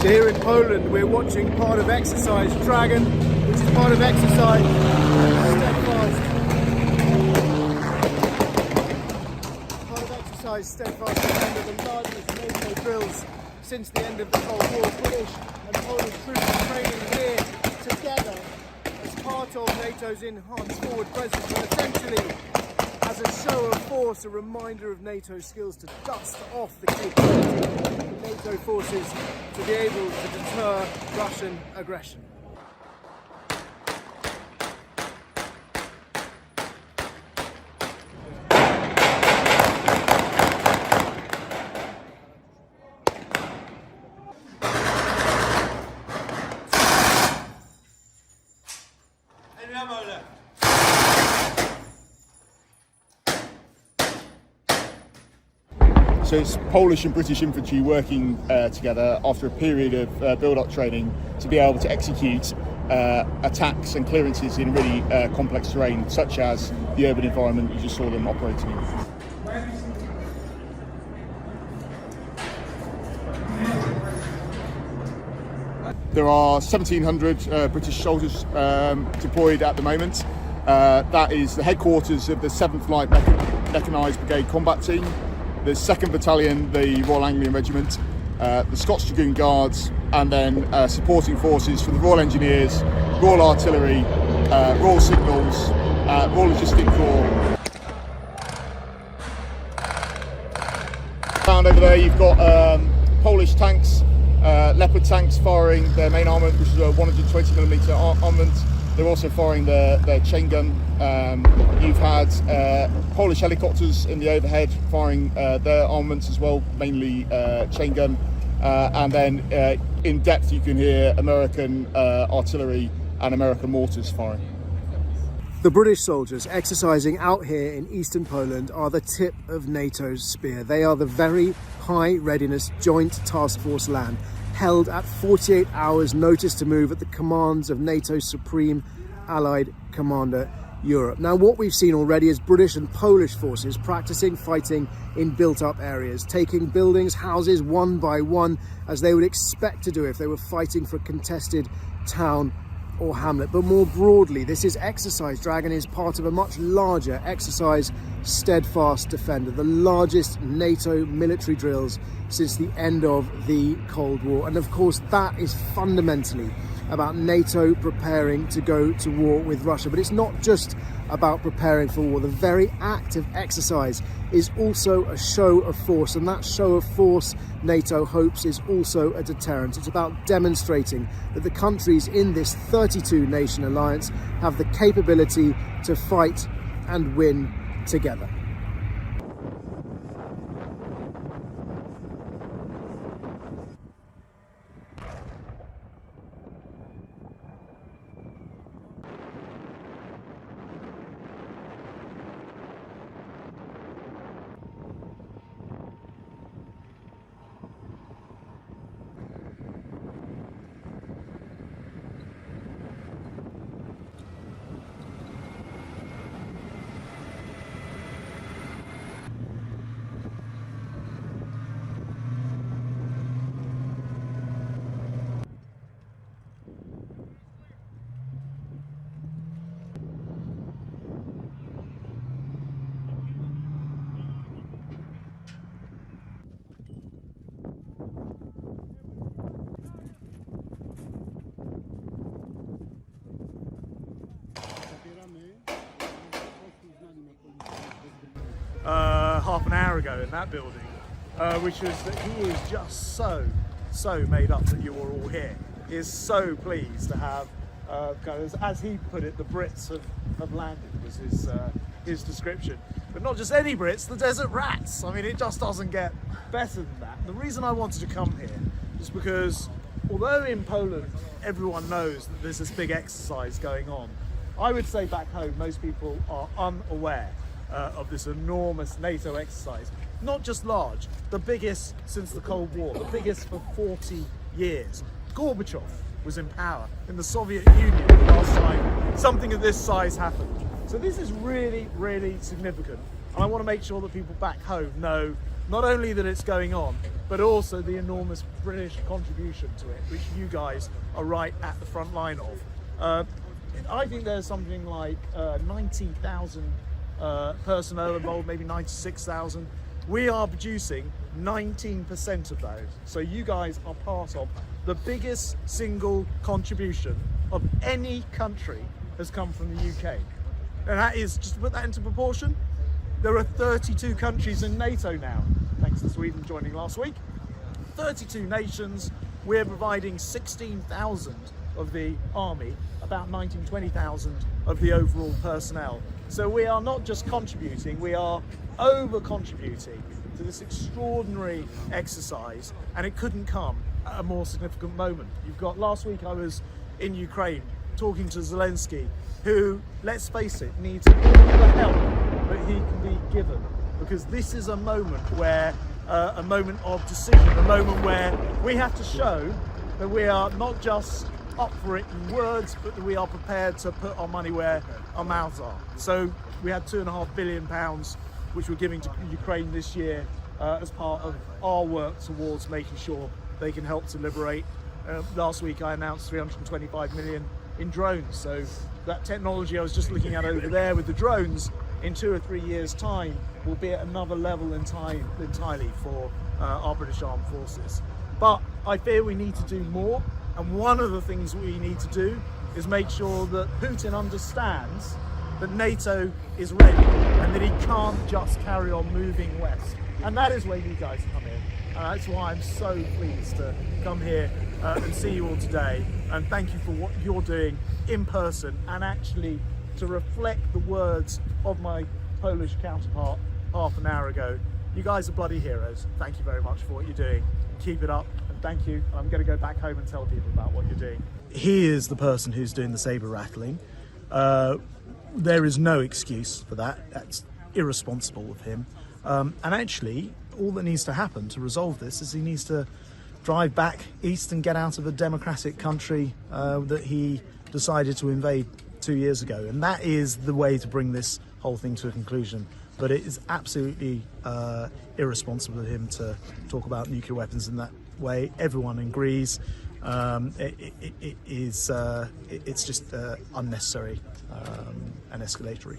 So here in Poland we're watching part of exercise Dragon, which is part of exercise Steadfast Defender, the largest NATO drills since the end of the Cold War. British and Polish troops are training here together as part of NATO's enhanced forward presence, and essentially as a show of force, a reminder of NATO's skills to dust off the capability of NATO forces to be able to deter Russian aggression. So it's Polish and British infantry working together after a period of build-up training to be able to execute attacks and clearances in really complex terrain, such as the urban environment you just saw them operating in. There are 1,700 British soldiers deployed at the moment. That is the headquarters of the 7th Light Mechanised Brigade Combat Team, the 2nd Battalion, the Royal Anglian Regiment, the Scots Dragoon Guards, and then supporting forces from the Royal Engineers, Royal Artillery, Royal Signals, Royal Logistic Corps. Down over there you've got Polish tanks, Leopard tanks firing their main armament, which is a 120mm armament. They're also firing their chain gun. You've had Polish helicopters in the overhead firing their armaments as well, mainly chain gun. And then in depth you can hear American artillery and American mortars firing. The British soldiers exercising out here in eastern Poland are the tip of NATO's spear. They are the very high readiness Joint Task Force Land, held at 48 hours notice to move at the commands of NATO's Supreme Allied Commander, Europe. Now, what we've seen already is British and Polish forces practicing fighting in built-up areas, taking buildings, houses one by one, as they would expect to do if they were fighting for a contested town or hamlet. But more broadly, this is Exercise Dragon is part of a much larger exercise Steadfast Defender, the largest NATO military drills since the end of the Cold War. And of course, that is fundamentally about NATO preparing to go to war with Russia. But it's not just about preparing for war. The very act of exercise is also a show of force, and that show of force, NATO hopes, is also a deterrent. It's about demonstrating that the countries in this 32-nation alliance have the capability to fight and win together. Half an hour ago in that building, which was that he is just so made up that you are all here. He is so pleased to have, as he put it, the Brits have landed, was his description. But not just any Brits, the desert rats. I mean, it just doesn't get better than that. The reason I wanted to come here is because although in Poland everyone knows that there's this big exercise going on, I would say back home most people are unaware of this enormous NATO exercise. Not just large, the biggest since the Cold War, the biggest for 40 years. Gorbachev was in power in the Soviet Union the last time something of this size happened. So this is really, really significant. And I want to make sure that people back home know not only that it's going on, but but also the enormous British contribution to it, which you guys are right at the front line of. I think there's something like 90,000 personnel involved, maybe 96,000. We are producing 19% of those. So you guys are part of the biggest single contribution of any country has come from the UK. And that is, just to put that into proportion, there are 32 countries in NATO now, thanks to Sweden joining last week. 32 nations. We're providing 16,000 of the army, about 20,000 of the overall personnel. So we are not just contributing, we are over contributing to this extraordinary exercise, and it couldn't come at a more significant moment. You've got, last week I was in Ukraine talking to Zelensky, who, let's face it, needs all the help that he can be given, because this is a moment where, a moment of decision, a moment where we have to show that we are not just up for it in words, but that we are prepared to put our money where our mouths are. So we had £2.5 billion, which we're giving to Ukraine this year as part of our work towards making sure they can help to liberate. Last week I announced 325 million in drones. So that technology I was just looking at over there with the drones, in 2 or 3 years' time, will be at another level entirely for our British Armed Forces. But I fear we need to do more. And one of the things we need to do is make sure that Putin understands that NATO is ready and that he can't just carry on moving west. And that is where you guys come in. That's why I'm so pleased to come here and see you all today. And thank you for what you're doing in person, and actually to reflect the words of my Polish counterpart half an hour ago. You guys are bloody heroes. Thank you very much for what you're doing. Keep it up, and thank you. I'm going to go back home and tell people about what you're doing. He is the person who's doing the saber rattling. There is no excuse for that. That's irresponsible of him. And actually, all that needs to happen to resolve this is he needs to drive back east and get out of a democratic country that he decided to invade 2 years ago. And that is the way to bring this whole thing to a conclusion. But it is absolutely irresponsible of him to talk about nuclear weapons in that way. Everyone agrees. It's just unnecessary and escalatory.